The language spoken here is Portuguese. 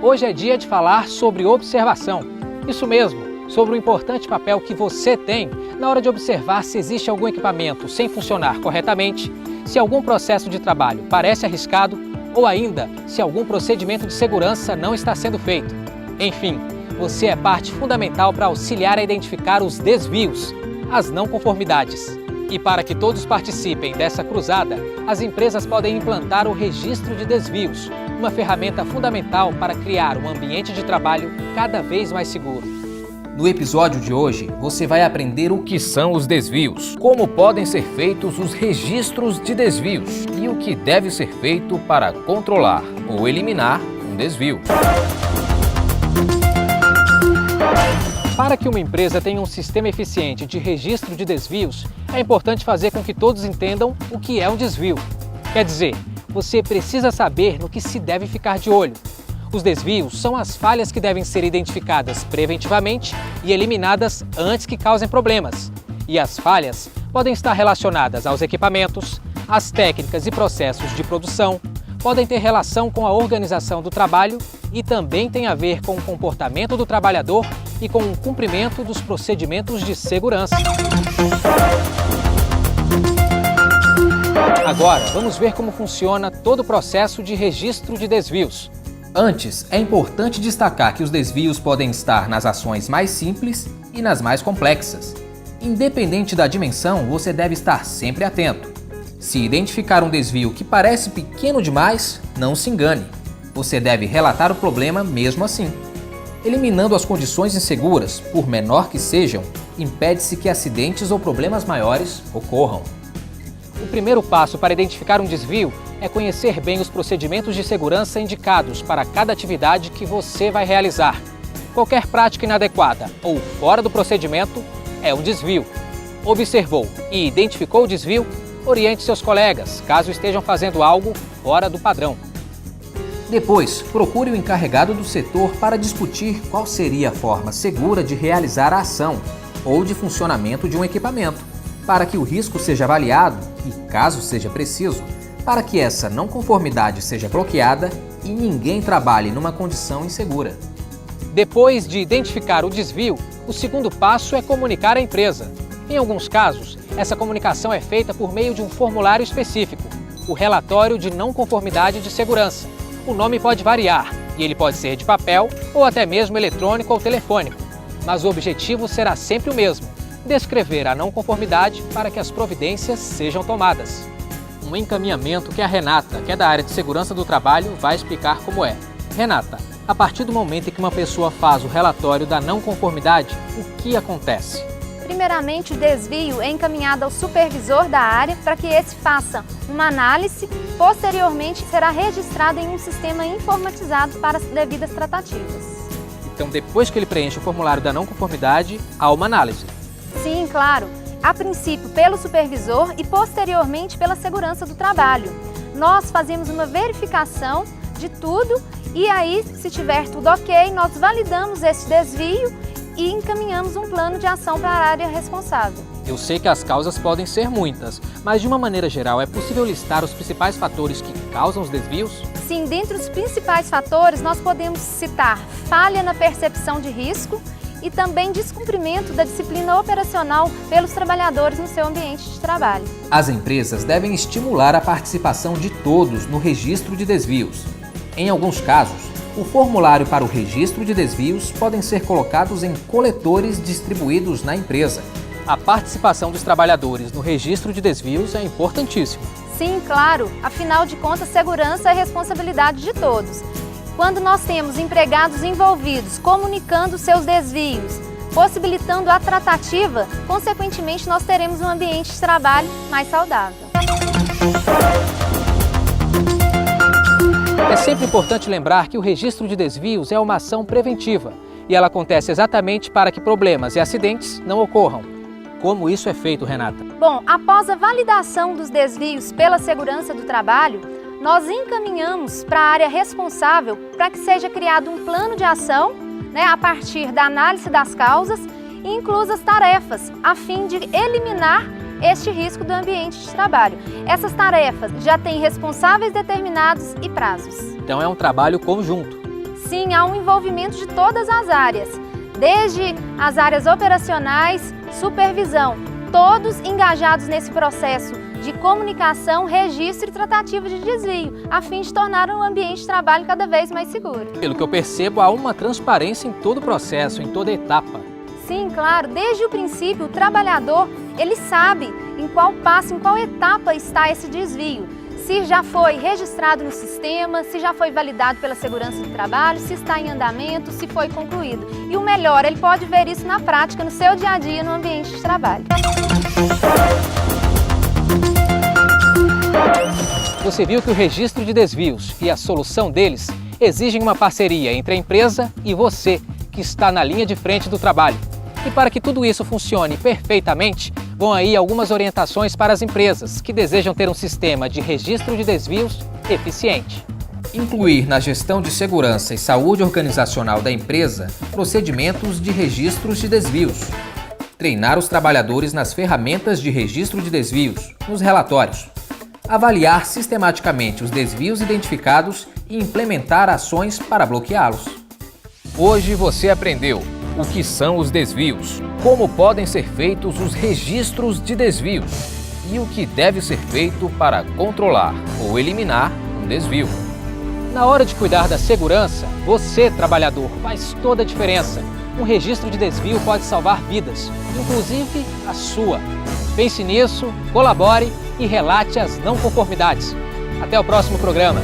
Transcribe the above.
Hoje é dia de falar sobre observação. Isso mesmo, sobre o importante papel que você tem na hora de observar se existe algum equipamento sem funcionar corretamente, se algum processo de trabalho parece arriscado ou ainda se algum procedimento de segurança não está sendo feito. Enfim, você é parte fundamental para auxiliar a identificar os desvios, as não conformidades. E para que todos participem dessa cruzada, as empresas podem implantar o registro de desvios, uma ferramenta fundamental para criar um ambiente de trabalho cada vez mais seguro. No episódio de hoje, você vai aprender o que são os desvios, como podem ser feitos os registros de desvios e o que deve ser feito para controlar ou eliminar um desvio. Para que uma empresa tenha um sistema eficiente de registro de desvios, é importante fazer com que todos entendam o que é um desvio. Quer dizer, você precisa saber no que se deve ficar de olho. Os desvios são as falhas que devem ser identificadas preventivamente e eliminadas antes que causem problemas. E as falhas podem estar relacionadas aos equipamentos, às técnicas e processos de produção, podem ter relação com a organização do trabalho e também tem a ver com o comportamento do trabalhador e com o cumprimento dos procedimentos de segurança. Agora, vamos ver como funciona todo o processo de registro de desvios. Antes, é importante destacar que os desvios podem estar nas ações mais simples e nas mais complexas. Independente da dimensão, você deve estar sempre atento. Se identificar um desvio que parece pequeno demais, não se engane. Você deve relatar o problema mesmo assim. Eliminando as condições inseguras, por menor que sejam, impede-se que acidentes ou problemas maiores ocorram. O primeiro passo para identificar um desvio é conhecer bem os procedimentos de segurança indicados para cada atividade que você vai realizar. Qualquer prática inadequada ou fora do procedimento é um desvio. Observou e identificou o desvio? Oriente seus colegas, caso estejam fazendo algo fora do padrão. Depois, procure o encarregado do setor para discutir qual seria a forma segura de realizar a ação ou de funcionamento de um equipamento, para que o risco seja avaliado e, caso seja preciso, para que essa não conformidade seja bloqueada e ninguém trabalhe numa condição insegura. Depois de identificar o desvio, o segundo passo é comunicar à empresa. Em alguns casos, essa comunicação é feita por meio de um formulário específico, o relatório de não conformidade de segurança. O nome pode variar e ele pode ser de papel ou até mesmo eletrônico ou telefônico, mas o objetivo será sempre o mesmo: descrever a não conformidade para que as providências sejam tomadas. Um encaminhamento que a Renata, que é da área de segurança do trabalho, vai explicar como é. Renata, a partir do momento em que uma pessoa faz o relatório da não conformidade, o que acontece? Primeiramente, o desvio é encaminhado ao supervisor da área para que esse faça uma análise. Posteriormente, será registrado em um sistema informatizado para as devidas tratativas. Então, depois que ele preenche o formulário da não conformidade, há uma análise. Sim, claro. A princípio pelo supervisor e posteriormente pela segurança do trabalho. Nós fazemos uma verificação de tudo e aí, se tiver tudo ok, nós validamos esse desvio e encaminhamos um plano de ação para a área responsável. Eu sei que as causas podem ser muitas, mas de uma maneira geral é possível listar os principais fatores que causam os desvios? Sim, dentre os principais fatores nós podemos citar falha na percepção de risco e também descumprimento da disciplina operacional pelos trabalhadores no seu ambiente de trabalho. As empresas devem estimular a participação de todos no registro de desvios. Em alguns casos, o formulário para o registro de desvios podem ser colocados em coletores distribuídos na empresa. A participação dos trabalhadores no registro de desvios é importantíssima. Sim, claro. Afinal de contas, segurança é responsabilidade de todos. Quando nós temos empregados envolvidos comunicando seus desvios, possibilitando a tratativa, consequentemente nós teremos um ambiente de trabalho mais saudável. É sempre importante lembrar que o registro de desvios é uma ação preventiva e ela acontece exatamente para que problemas e acidentes não ocorram. Como isso é feito, Renata? Bom, após a validação dos desvios pela segurança do trabalho, nós encaminhamos para a área responsável para que seja criado um plano de ação, a partir da análise das causas e inclusas tarefas, a fim de eliminar este risco do ambiente de trabalho. Essas tarefas já têm responsáveis determinados e prazos. Então é um trabalho conjunto. Sim, há um envolvimento de todas as áreas, desde as áreas operacionais, supervisão, todos engajados nesse processo de comunicação, registro e tratativa de desvio, a fim de tornar o ambiente de trabalho cada vez mais seguro. Pelo que eu percebo, há uma transparência em todo o processo, em toda etapa. Sim, claro, desde o princípio o trabalhador, ele sabe em qual passo, em qual etapa está esse desvio. Se já foi registrado no sistema, se já foi validado pela segurança do trabalho, se está em andamento, se foi concluído. E o melhor, ele pode ver isso na prática, no seu dia a dia, no ambiente de trabalho. Você viu que o registro de desvios e a solução deles exigem uma parceria entre a empresa e você, que está na linha de frente do trabalho. E para que tudo isso funcione perfeitamente, vão aí algumas orientações para as empresas que desejam ter um sistema de registro de desvios eficiente. Incluir na gestão de segurança e saúde organizacional da empresa procedimentos de registros de desvios. Treinar os trabalhadores nas ferramentas de registro de desvios, nos relatórios. Avaliar sistematicamente os desvios identificados e implementar ações para bloqueá-los. Hoje você aprendeu o que são os desvios, como podem ser feitos os registros de desvios e o que deve ser feito para controlar ou eliminar um desvio. Na hora de cuidar da segurança, você, trabalhador, faz toda a diferença. Um registro de desvio pode salvar vidas, inclusive a sua. Pense nisso, colabore e relate as não conformidades. Até o próximo programa.